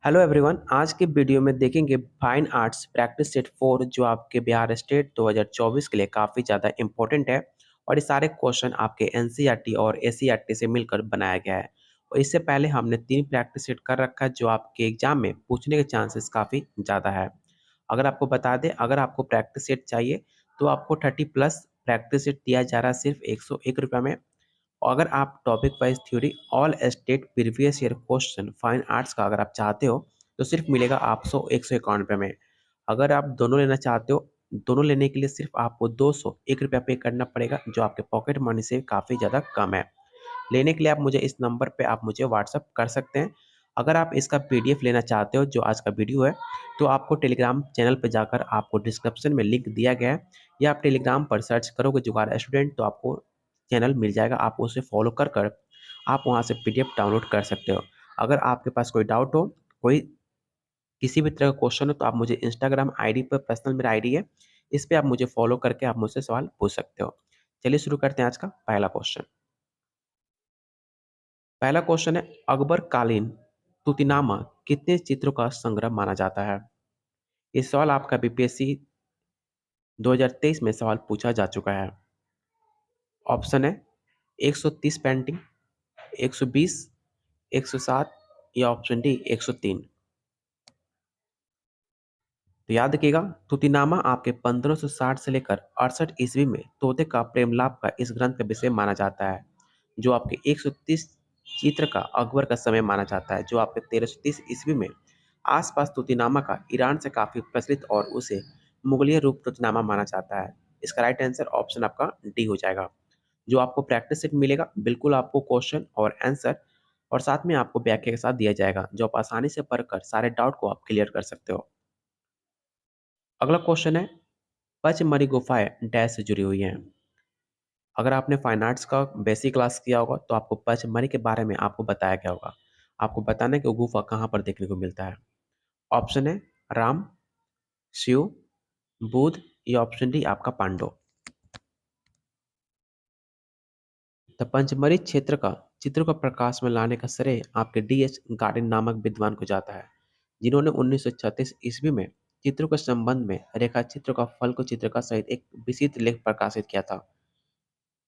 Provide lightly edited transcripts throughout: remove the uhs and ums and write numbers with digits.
Hello everyone. आज के video में देखेंगे फाइन आर्ट्स प्रैक्टिस सेट 4 जो आपके बिहार स्टेट 2024 के लिए काफ़ी ज़्यादा इम्पोर्टेंट है। और ये सारे क्वेश्चन आपके एनसीईआरटी और एससीईआरटी से मिलकर बनाया गया है। और इससे पहले हमने 3 प्रैक्टिस सेट कर रखा है जो आपके एग्जाम में पूछने के चांसेस काफ़ी ज़्यादा है। अगर आपको बता दें, अगर आपको प्रैक्टिस सेट चाहिए तो आपको 30+ प्रैक्टिस सेट दिया जा रहा है सिर्फ 101 रुपये में। अगर आप topic wise theory all state previous year question fine arts का अगर आप चाहते हो तो सिर्फ मिलेगा आपको 151 रुपये में। अगर आप दोनों लेना चाहते हो, दोनों लेने के लिए सिर्फ आपको 201 रुपया पे करना पड़ेगा जो आपके पॉकेट मनी से काफ़ी ज़्यादा कम है। लेने के लिए आप मुझे इस नंबर पे आप मुझे व्हाट्सअप कर सकते हैं। अगर आप इसका पीडीएफ लेना चाहते हो जो आज का वीडियो है, तो आपको टेलीग्राम चैनल पे जाकर आपको डिस्क्रिप्शन में लिंक दिया गया है, या आप टेलीग्राम पर सर्च करोगे जुगाड़ स्टूडेंट तो आपको चैनल मिल जाएगा। आप उसे फॉलो कर कर आप वहाँ से पीडीएफ डाउनलोड कर सकते हो। अगर आपके पास कोई डाउट हो, कोई किसी भी तरह का क्वेश्चन हो, तो आप मुझे इंस्टाग्राम आईडी पर, पर्सनल मेरा आईडी है, इस पे आप मुझे फॉलो करके आप मुझसे सवाल पूछ सकते हो। चलिए शुरू करते हैं आज का पहला क्वेश्चन। पहला क्वेश्चन है, अकबर कालीन तुतिनामा कितने चित्रों का संग्रह माना जाता है? ये सवाल आपका बीपीएससी 2023 में सवाल पूछा जा चुका है। ऑप्शन है 130 पेंटिंग, 120, 107 या ऑप्शन डी 103। तो याद रखिएगा, तुतिनामा आपके 1560 से लेकर 68 ईस्वी में तोते का प्रेमलाप का इस ग्रंथ का विषय माना जाता है। जो आपके 130 चित्र का अकबर का समय माना जाता है, जो आपके 1330 ईस्वी में आसपास तुतिनामा का ईरान से काफी प्रचलित और उसे मुगलिय रूप तुतिनामा माना जाता है। इसका राइट आंसर ऑप्शन आपका डी हो जाएगा। जो आपको प्रैक्टिस सेट मिलेगा, बिल्कुल आपको क्वेश्चन और आंसर और साथ में आपको व्याख्या के साथ दिया जाएगा, जो आप आसानी से पढ़कर सारे डाउट को आप क्लियर कर सकते हो। अगला क्वेश्चन है, पचमढ़ी गुफाएं डैश से जुड़ी हुई हैं? अगर आपने फाइन आर्ट्स का बेसिक क्लास किया होगा तो आपको पचमढ़ी के बारे में आपको बताया गया होगा। आपको बताना है कि वो गुफा कहाँ पर देखने को मिलता है। ऑप्शन है राम, शिव, बुध या ऑप्शन डी आपका पांडव। तो पंचमढ़ी क्षेत्र का चित्र को प्रकाश में लाने का श्रेय आपके डीएच गार्डन नामक विद्वान को जाता है, जिन्होंने 1936 ईस्वी में चित्रों के संबंध में रेखा चित्र का फल को चित्र का सहित एक विस्तृत लेख प्रकाशित किया था,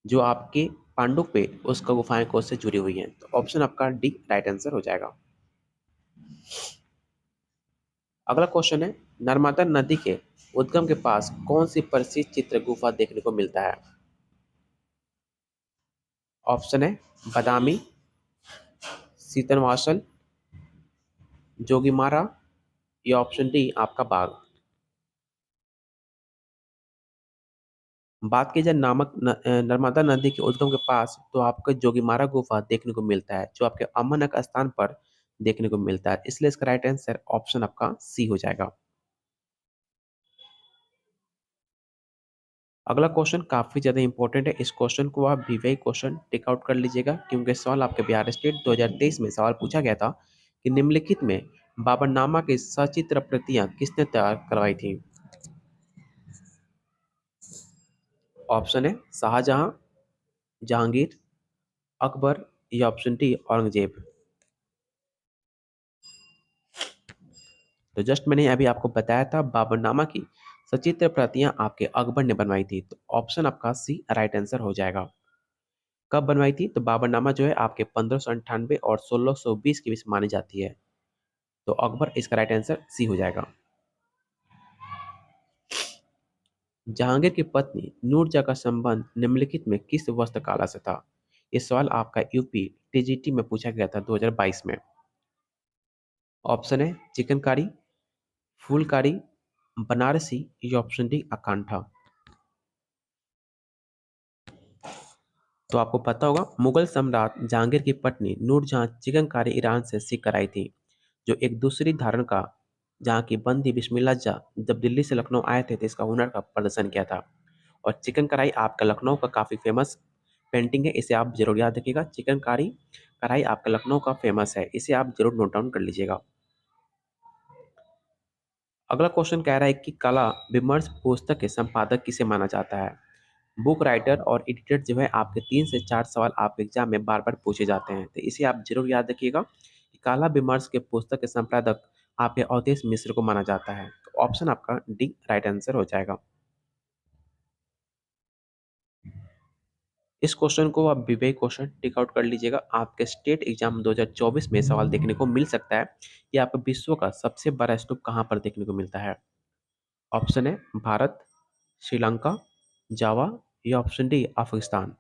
जो आपके पांडुप पे उसका गुफाएं कोष से जुड़ी हुई हैं। तो ऑप्शन आपका डी राइट आंसर हो जाएगा। अगला क्वेश्चन है, नर्मदा नदी के उद्गम के पास कौन सी प्रसिद्ध चित्र गुफा देखने को मिलता है? ऑप्शन है बादामी, सीतनवासल, जोगीमारा या ऑप्शन डी आपका बाघ। बात की जाए नर्मदा नदी के उद्गम के पास, तो आपको जोगीमारा गुफा देखने को मिलता है, जो आपके अमनक स्थान पर देखने को मिलता है। इसलिए इसका राइट आंसर ऑप्शन आपका सी हो जाएगा। अगला क्वेश्चन काफी ज्यादा इंपॉर्टेंट है। इस क्वेश्चन को आप वीवीआई क्वेश्चन टिक आउट कर लीजिएगा, क्योंकि सवाल आपके बिहार स्टेट 2023 में सवाल पूछा गया था कि निम्नलिखित में बाबरनामा की सचित्र प्रतियां किसने तैयार करवाई थी? ऑप्शन है शाहजहां, जहांगीर, अकबर या ऑप्शन डी औरंगजेब। तो जस्ट मैंने अभी आपको बताया था, बाबरनामा की सचित्र प्रतियां आपके अकबर ने बनवाई थी। तो ऑप्शन आपका सी राइट आंसर हो जाएगा। कब बनवाई थी? तो बाबरनामा जो है आपके 1598 और 1620 के बीच मानी जाती है। तो अकबर इसका राइट आंसर सी हो जाएगा। जहांगीर की पत्नी नूरजहां का संबंध निम्नलिखित में किस वस्त्रकला से था? ये सवाल आपका यूपी टीजीटी में पूछा गया था 2022 में। ऑप्शन है चिकनकारी, फूलकारी, बनारसी या ऑप्शन डी अकांठा। तो आपको पता होगा, मुगल सम्राट जहांगीर की पत्नी नूरजहां चिकनकारी ईरान से सीख कर आई थी, जो एक दूसरी धारण का जहाँ की बंदी बिस्मिल्लाह जहाँ जब दिल्ली से लखनऊ आए थे तो इसका हुनर का प्रदर्शन किया था। और चिकन कढ़ाई आपका लखनऊ का काफ़ी फेमस पेंटिंग है, इसे आप जरूर याद रखिएगा। चिकन कारी कढ़ाई आपका लखनऊ का फेमस है, इसे आप जरूर नोट डाउन कर लीजिएगा। अगला क्वेश्चन कह रहा है कि कला विमर्श पुस्तक के संपादक किसे माना जाता है? बुक राइटर और एडिटर जो है आपके 3 से 4 सवाल आप एग्जाम में बार बार पूछे जाते हैं, तो इसे आप जरूर याद रखिएगा कि काला विमर्श के पुस्तक के संपादक आपके अवधेश मिश्र को माना जाता है? तो ऑप्शन आपका डी राइट आंसर हो जाएगा। इस क्वेश्चन को आप विवेक क्वेश्चन टिक आउट कर लीजिएगा। आपके स्टेट एग्जाम 2024 में सवाल देखने को मिल सकता है कि आपको विश्व का सबसे बड़ा स्तूप कहाँ पर देखने को मिलता है? ऑप्शन है भारत, श्रीलंका, जावा या ऑप्शन डी अफगानिस्तान।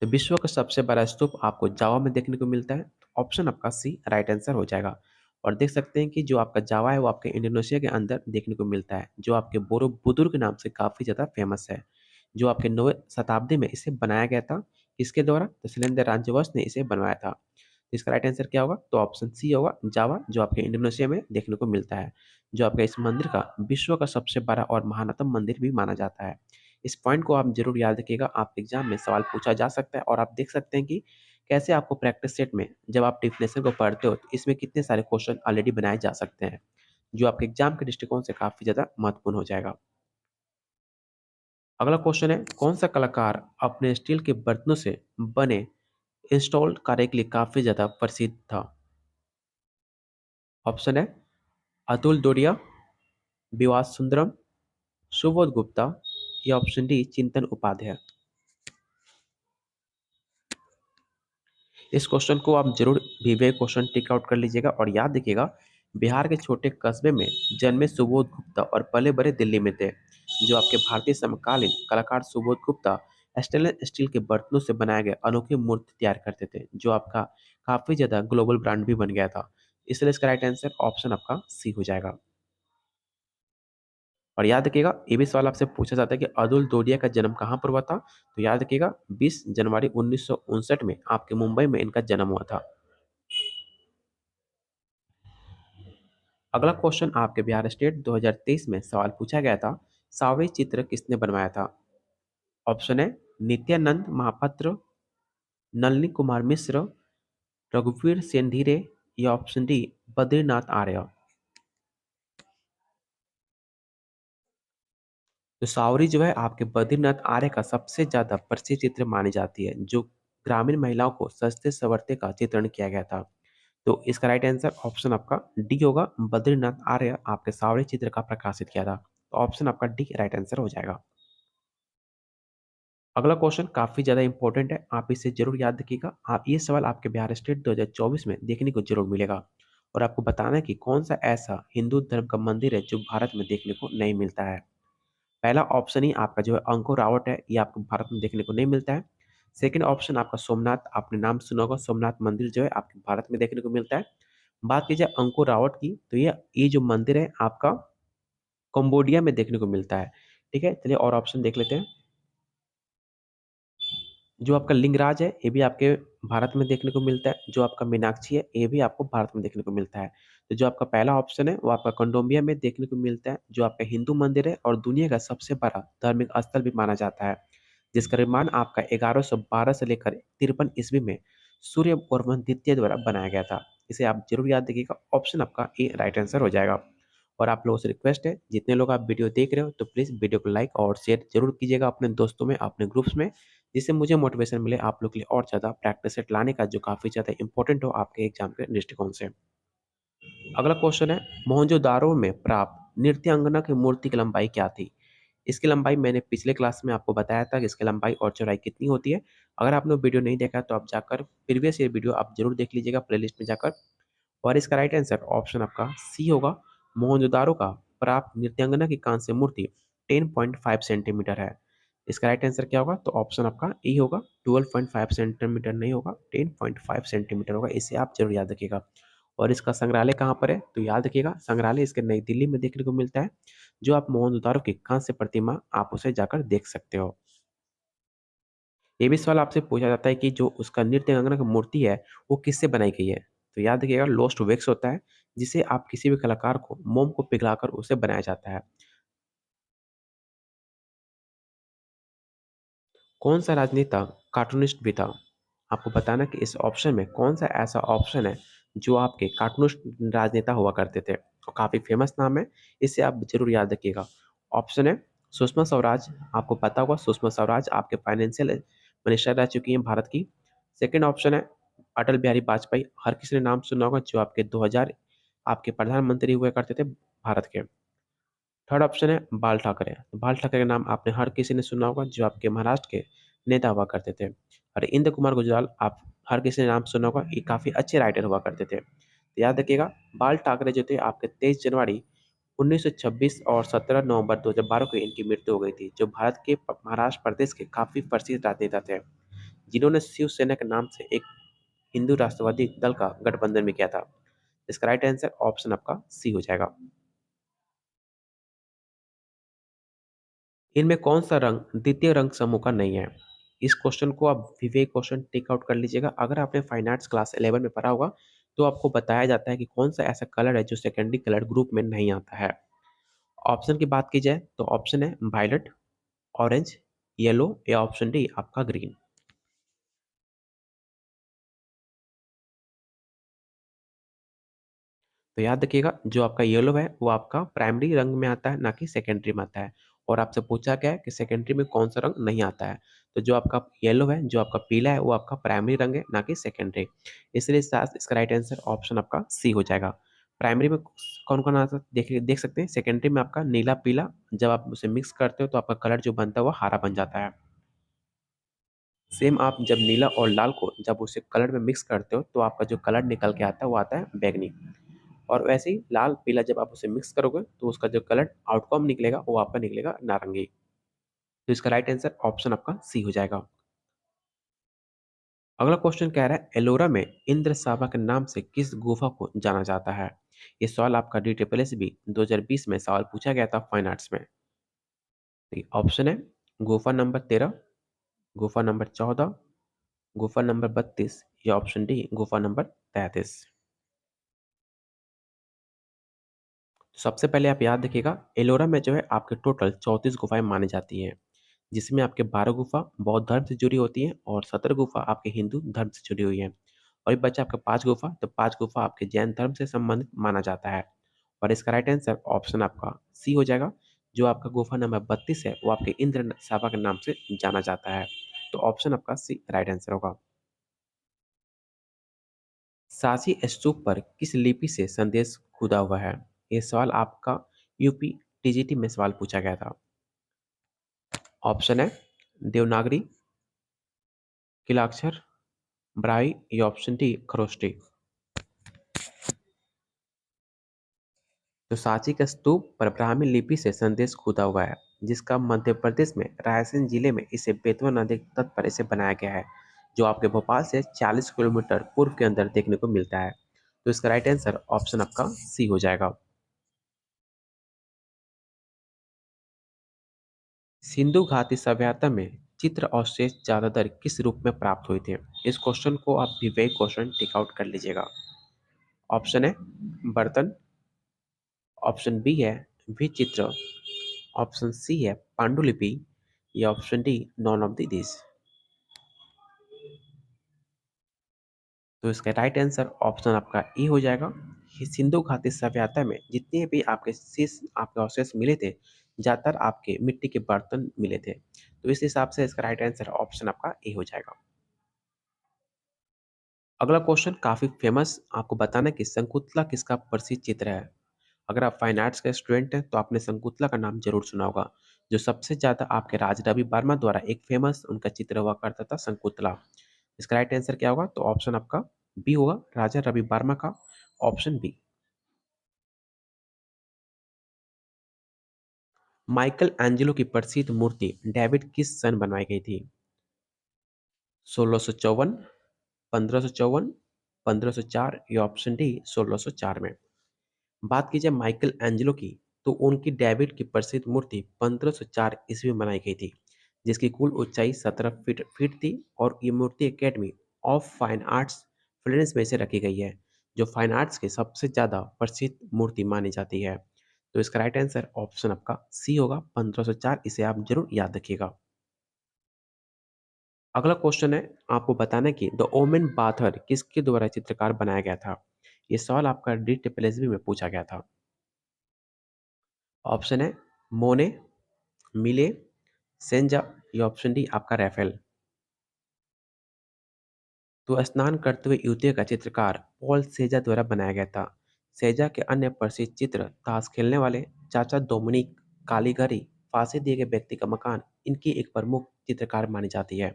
तो विश्व का सबसे बड़ा स्तूप आपको जावा में देखने को मिलता है। तो ऑप्शन आपका सी राइट आंसर हो जाएगा। और देख सकते हैं कि जो आपका जावा है वो आपके इंडोनेशिया के अंदर देखने को मिलता है, जो आपके बोरोबुदुर के नाम से काफ़ी ज़्यादा फेमस है, जो आपके 9वीं शताब्दी में इसे बनाया गया था। किसके द्वारा? तो शैलेंद्र राजवंश ने इसे बनवाया था। तो इसका राइट आंसर क्या होगा? तो ऑप्शन सी होगा जावा, जो आपके इंडोनेशिया में देखने को मिलता है, जो आपका इस मंदिर का विश्व का सबसे बड़ा और महानतम मंदिर भी माना जाता है। इस पॉइंट को आप जरूर याद रखिएगा, आप एग्जाम में सवाल पूछा जा सकता है। और आप देख सकते हैं कि कैसे आपको प्रैक्टिस सेट में जब आप डिफिनेशन को पढ़ते हो तो इसमें कितने सारे क्वेश्चन ऑलरेडी बनाए जा सकते हैं, जो आपके एग्जाम के दृष्टिकोण से काफी ज्यादा महत्वपूर्ण हो जाएगा। अगला क्वेश्चन है, कौन सा कलाकार अपने स्टील के बर्तनों से बने इंस्टॉल्ड कार्य के लिए काफी ज्यादा प्रसिद्ध था? ऑप्शन है अतुल दोडिया, विवास सुंदरम, सुबोध गुप्ता या ऑप्शन डी चिंतन उपाध्याय। इस क्वेश्चन को आप जरूर विवेक क्वेश्चन टिक आउट कर लीजिएगा और याद रखिएगा, बिहार के छोटे कस्बे में जन्मे सुबोध गुप्ता और पले बड़े दिल्ली में थे। जो आपके भारतीय समकालीन कलाकार सुबोध गुप्ता स्टेनलेस स्टील के बर्तनों से बनाए गए अनोखी मूर्ति तैयार करते थे, जो आपका काफी ज्यादा ग्लोबल ब्रांड भी बन गया था। इसलिए इसका राइट आंसर ऑप्शन आपका सी हो जाएगा। और याद रखिएगा, ये भी सवाल आपसे पूछा जाता है कि अतुल दोडिया का जन्म कहाँ पर हुआ था? तो याद रखिएगा 20 जनवरी 1959 में आपके मुंबई में इनका जन्म हुआ था। अगला क्वेश्चन आपके बिहार स्टेट 2023 में सवाल पूछा गया था, सावरी चित्र किसने बनवाया था? ऑप्शन है नित्यानंद महापात्र, नलिनी कुमार मिश्र, रघुवीर सेनधीरे या ऑप्शन डी बद्रीनाथ आर्य। तो सावरी जो है आपके बद्रीनाथ आर्य का सबसे ज्यादा प्रसिद्ध चित्र मानी जाती है, जो ग्रामीण महिलाओं को सस्ते सवरते का चित्रण किया गया था। तो इसका राइट आंसर ऑप्शन आपका डी होगा, बद्रीनाथ आर्य आपके सावरी चित्र का प्रकाशित किया था। तो ऑप्शन आपका डी राइट आंसर हो जाएगा। अगला क्वेश्चन काफी ज्यादा इंपॉर्टेंट है, आप इसे जरूर याद रखिएगा। आप ये सवाल आपके बिहार स्टेट 2024 में देखने को जरूर मिलेगा। और आपको बताना है कि कौन सा ऐसा हिंदू धर्म का मंदिर है जो भारत में देखने को नहीं मिलता है। पहला ऑप्शन ही आपका जो है अंकोर रावट है, ये आपको भारत में देखने को नहीं मिलता है। सेकंड ऑप्शन आपका सोमनाथ, आपने नाम सुना होगा, सोमनाथ मंदिर जो है आपके भारत में देखने को मिलता है। बात की जाए अंकोर रावट की, तो ये जो मंदिर है आपका कंबोडिया में देखने को मिलता है। ठीक है, चलिए और ऑप्शन देख लेते हैं। जो आपका लिंगराज है ये भी आपके भारत में देखने को मिलता है। जो आपका मीनाक्षी है ये भी आपको भारत में देखने को मिलता है। तो जो आपका पहला ऑप्शन है वो आपका कंडोमिया में देखने को मिलता है, जो आपका हिंदू मंदिर है और दुनिया का सबसे बड़ा धार्मिक स्थल भी माना जाता है, जिसका निर्माण आपका 1112 से लेकर 53 ईस्वी में सूर्य वर्मन द्वितीय द्वारा बनाया गया था। इसे आप जरूर याद रखिएगा, ऑप्शन आपका ए राइट आंसर हो जाएगा। और आप लोगों से रिक्वेस्ट है, जितने लोग आप वीडियो देख रहे हो तो प्लीज़ वीडियो को लाइक और शेयर जरूर कीजिएगा अपने दोस्तों में, अपने ग्रुप्स में, जिससे मुझे मोटिवेशन मिले आप लोग के लिए और ज़्यादा प्रैक्टिस सेट लाने का, जो काफ़ी ज़्यादा इंपॉर्टेंट हो आपके एग्जाम के दृष्टिकोण से। अगला क्वेश्चन है, मोहनजोदारो में प्राप्त नृत्यांगना की मूर्ति की लंबाई क्या थी? इसकी लंबाई मैंने पिछले क्लास में आपको बताया था कि इसकी लंबाई और चौड़ाई कितनी होती है। अगर आपने वीडियो नहीं देखा तो आप जाकर प्रीवियस ईयर वीडियो आप जरूर देख लीजिएगा प्लेलिस्ट में जाकर। और इसका राइट आंसर ऑप्शन आपका सी होगा, मोहनजोदारो का प्राप्त नृत्यांगना की कांस्य मूर्ति 10.5 सेंटीमीटर है। इसका राइट आंसर क्या होगा? तो ऑप्शन आपका ई होगा, 12.5 सेंटीमीटर नहीं होगा, 10.5 सेंटीमीटर होगा। इसे आप जरूर याद रखिएगा। और इसका संग्रहालय कहाँ पर है? तो याद रखिएगा, संग्रहालय इसके नई दिल्ली में देखने को मिलता है। जो आप मोहनजोदारो की कांस्य प्रतिमा आप उसे जाकर देख सकते हो। ये भी सवाल आपसे पूछा जाता है कि जो उसका नृत्यांगना की मूर्ति है वो किससे बनाई गई है? तो याद रखिएगा, लोस्ट वैक्स होता है, जिसे आप किसी भी कलाकार को मोम को पिघलाकर उसे बनाया जाता है। कौन सा राजनेता कार्टूनिस्ट भी था? आपको बताना कि इस ऑप्शन में कौन सा ऐसा ऑप्शन है जो आपके कार्टूनिस्ट राजनेता हुआ करते थे और काफ़ी फेमस नाम है, इसे आप जरूर याद रखिएगा। ऑप्शन है सुषमा स्वराज, आपको पता होगा सुषमा स्वराज आपके फाइनेंशियल मिनिस्टर रह चुकी हैं भारत की। सेकंड ऑप्शन है अटल बिहारी वाजपेयी, हर किसी ने नाम सुना होगा, जो आपके 2000 आपके प्रधानमंत्री हुआ करते थे भारत के। थर्ड ऑप्शन है बाल ठाकरे, तो बाल ठाकरे का नाम आपने हर किसी ने सुना होगा, जो आपके महाराष्ट्र के नेता हुआ करते थे। और इंद्र कुमार गुजराल आप हर किसी ने नाम सुना होगा, ये काफ़ी अच्छे राइटर हुआ करते थे। तो याद रखिएगा, बाल ठाकरे जो थे आपके 23 जनवरी 1926 और 17 नवंबर 2012 को इनकी मृत्यु हो गई थी, जो भारत के महाराष्ट्र प्रदेश के काफ़ी प्रसिद्ध राजनेता थे, जिन्होंने शिवसेना के नाम से एक हिंदू राष्ट्रवादी दल का गठबंधन भी किया था। इसका राइट आंसर ऑप्शन आपका सी हो जाएगा। इनमें कौन सा रंग द्वितीय रंग समूह का नहीं है? इस क्वेश्चन को आप विवेक क्वेश्चन टेक आउट कर लीजिएगा। अगर आपने फाइन आर्ट्स क्लास 11 में पढ़ा होगा, तो आपको बताया जाता है कि कौन सा ऐसा कलर है जो सेकेंडरी कलर ग्रुप में नहीं आता है। ऑप्शन की बात की जाए तो ऑप्शन है वायलेट, ऑरेंज, येलो या ऑप्शन डी आपका ग्रीन। तो याद रखिएगा, जो आपका येलो है वो आपका प्राइमरी रंग में आता है, ना कि सेकेंडरी में आता है। और आपसे पूछा गया है कि सेकेंडरी में कौन सा रंग नहीं आता है, तो जो आपका येलो है, जो आपका पीला है, वो आपका प्राइमरी रंग है, ना कि सेकेंडरी। इसलिए इसका राइट आंसर ऑप्शन आपका सी हो जाएगा। प्राइमरी में कौन कौन आता है देखिए, देख सकते हैं। सेकेंडरी में आपका नीला पीला, जब आप उसे मिक्स करते हो तो आपका कलर जो बनता है वो हरा बन जाता है। सेम आप जब नीला और लाल को जब उसे कलर में मिक्स करते हो तो आपका जो कलर निकल के आता है वो आता है बैगनी। और वैसे ही लाल पीला जब आप उसे मिक्स करोगे तो उसका जो कलर आउटकम निकलेगा वो आपका निकलेगा नारंगी। तो इसका राइट आंसर ऑप्शन आपका सी हो जाएगा। अगला क्वेश्चन कह रहा है एलोरा में इंद्र सावा के नाम से किस गुफा को जाना जाता है? ये सवाल आपका डी ट्रिपल एस बी 2020 में सवाल पूछा गया था फाइन आर्ट्स में। ऑप्शन है गुफा नंबर 13, गुफा नंबर 14, गुफा नंबर 32 या ऑप्शन डी गुफा नंबर 33। सबसे पहले आप याद रखिएगा, एलोरा में जो है आपके टोटल 34 गुफाएं मानी जाती हैं, जिसमें आपके 12 गुफा बौद्ध धर्म से जुड़ी होती हैं और 17 गुफा आपके हिंदू धर्म से जुड़ी हुई हैं। और ये बचा आपका 5 गुफा, तो 5 गुफा आपके जैन धर्म से संबंधित माना जाता है। और इसका राइट आंसर ऑप्शन आपका सी हो जाएगा। जो आपका गुफा नंबर 32 है वो आपके इंद्र सावा के नाम से जाना जाता है। तो ऑप्शन आपका सी राइट आंसर होगा। सांची स्तूप पर किस लिपि से संदेश खुदा हुआ है? ये सवाल आपका यूपी टीजीटी में सवाल पूछा गया था। ऑप्शन है देवनागरी, किलाक्षर, ब्राई या ऑप्शन डी खरोष्टी। तो सांची का स्तूप पर ब्राह्मी लिपि से संदेश खुदा हुआ है, जिसका मध्य प्रदेश में रायसेन जिले में इसे बेतवा नदी तट पर इसे बनाया गया है, जो आपके भोपाल से 40 किलोमीटर पूर्व के अंदर देखने को मिलता है। तो इसका राइट आंसर ऑप्शन आपका सी हो जाएगा। सिंधु घाटी सभ्यता में चित्र अवशेष ज्यादातर किस रूप में प्राप्त हुए थे? इस क्वेश्चन को आप विवेक क्वेश्चन टिक आउट कर लीजिएगा। ऑप्शन है बर्तन, ऑप्शन बी है विचित्र, ऑप्शन सी है पांडुलिपि या option D none of the this. तो इसका राइट आंसर ऑप्शन आपका ई हो जाएगा। कि सिंधु घाटी सभ्यता में जितने भी आपके शीश आपके अवशेष मिले थे, ज्यादातर आपके मिट्टी के बर्तन मिले थे। तो इस हिसाब से इसका राइट आंसर ऑप्शन आपका ए हो जाएगा। अगला क्वेश्चन काफी फेमस, आपको बताना है कि शंकुतला किसका प्रसिद्ध चित्र है। अगर आप फाइन आर्ट्स के स्टूडेंट हैं तो आपने शंकुतला का नाम जरूर सुना होगा, जो सबसे ज्यादा आपके राज रवि वर्मा द्वारा एक फेमस उनका चित्र हुआ करता था शंकुतला। इसका राइट आंसर क्या होगा? तो ऑप्शन आपका बी होगा, राजा रवि वर्मा का, ऑप्शन बी। माइकल एंजेलो की प्रसिद्ध मूर्ति डेविड किस सन बनवाई गई थी? 1654, 1554, 1504 या ऑप्शन डी 1604 में। बात की जाए माइकल एंजेलो की, तो उनकी डेविड की प्रसिद्ध मूर्ति 1504 ईस्वी में बनाई गई थी, जिसकी कुल ऊंचाई 17 फीट थी। और ये मूर्ति academy of fine arts Florence में से रखी गई है, जो फाइन आर्ट्स की सबसे ज़्यादा प्रसिद्ध मूर्ति मानी जाती है। तो इसका राइट आंसर ऑप्शन आपका सी होगा 1504। इसे आप जरूर याद रखिएगा। अगला क्वेश्चन है, आपको बताना है कि द ओमेन बाथर किसके द्वारा चित्रकार बनाया गया था? ये सवाल आपका डी ट्रिपल एस बी में पूछा गया था। ऑप्शन है मोने, मिले, सेंजा या ऑप्शन डी आपका राफेल। तो स्नान करते हुए युवती का चित्रकार पॉल सेजा द्वारा बनाया गया था। सेजा के अन्य प्रसिद्ध चित्र ताश खेलने वाले चाचा डोमिनिक कालीगरी, फांसी दिए गए व्यक्ति का मकान इनकी एक प्रमुख चित्रकार मानी जाती है,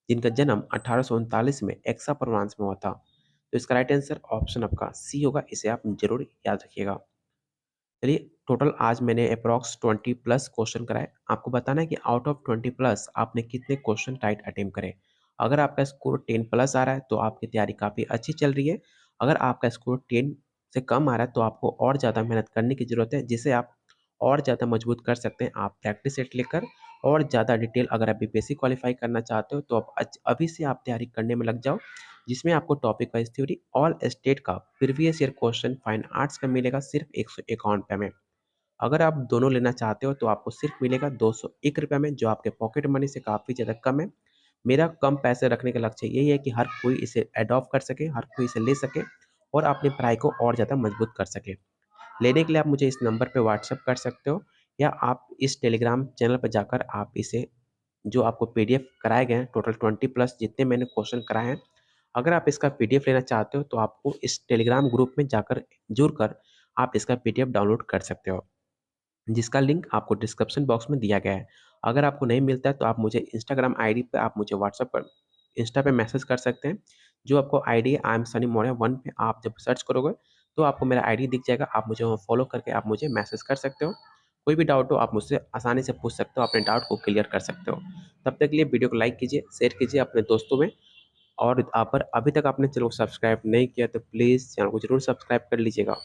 जिनका जन्म 1839 में एक्सा प्रोवांस में हुआ था। तो इसका राइट आंसर ऑप्शन आपका सी होगा, इसे आप जरूर याद रखिएगा। चलिए, टोटल आज मैंने अप्रॉक्स 20 प्लस क्वेश्चन कराए। आपको बताना है कि आउट ऑफ 20 प्लस आपने कितने क्वेश्चन राइट अटेम्प्ट करे। अगर आपका स्कोर 10 प्लस आ रहा है तो आपकी तैयारी काफ़ी अच्छी चल रही है। अगर आपका स्कोर 10 से कम आ रहा है तो आपको और ज़्यादा मेहनत करने की ज़रूरत है, जिसे आप और ज़्यादा मजबूत कर सकते हैं। आप प्रैक्टिस सेट लेकर और ज़्यादा डिटेल, अगर आप बीपीएससी क्वालिफाई करना चाहते हो तो आप अभी से आप तैयारी करने में लग जाओ, जिसमें आपको topic wise theory all state का previous year question fine arts का मिलेगा सिर्फ 151 में। अगर आप दोनों लेना चाहते हो तो आपको सिर्फ मिलेगा 201 रुपये में, जो आपके पॉकेट मनी से काफ़ी ज़्यादा कम है। मेरा कम पैसे रखने का लक्ष्य यही है कि हर कोई इसे अडॉप्ट कर सके, हर कोई इसे ले सके और अपनी पढ़ाई को और ज़्यादा मजबूत कर सके। लेने के लिए आप मुझे इस नंबर पे व्हाट्सएप कर सकते हो, या आप इस टेलीग्राम चैनल पर जाकर आप इसे, जो आपको पीडीएफ कराए गए हैं टोटल 20 प्लस जितने मैंने क्वेश्चन कराए हैं, अगर आप इसका पीडीएफ लेना चाहते हो तो आपको इस टेलीग्राम ग्रुप में जाकर जुड़कर आप इसका पीडीएफ डाउनलोड कर सकते हो, जिसका लिंक आपको डिस्क्रिप्शन बॉक्स में दिया गया है। अगर आपको नहीं मिलता है तो आप मुझे इंस्टाग्राम आईडी पे, आप मुझे व्हाट्सएप पर, इंस्टा पे मैसेज कर सकते हैं। जो आपको आईडी है आई एम सनी मौर्य 1 पे आप जब सर्च करोगे तो आपको मेरा आईडी दिख जाएगा। आप मुझे वहाँ फॉलो करके आप मुझे मैसेज कर सकते हो। कोई भी डाउट हो आप मुझसे आसानी से पूछ सकते हो, अपने डाउट को क्लियर कर सकते हो। तब तक के लिए वीडियो को लाइक कीजिए, शेयर कीजिए अपने दोस्तों में, और आप पर अभी तक आपने चैनल को सब्सक्राइब नहीं किया तो प्लीज़ चैनल को ज़रूर सब्सक्राइब कर लीजिएगा।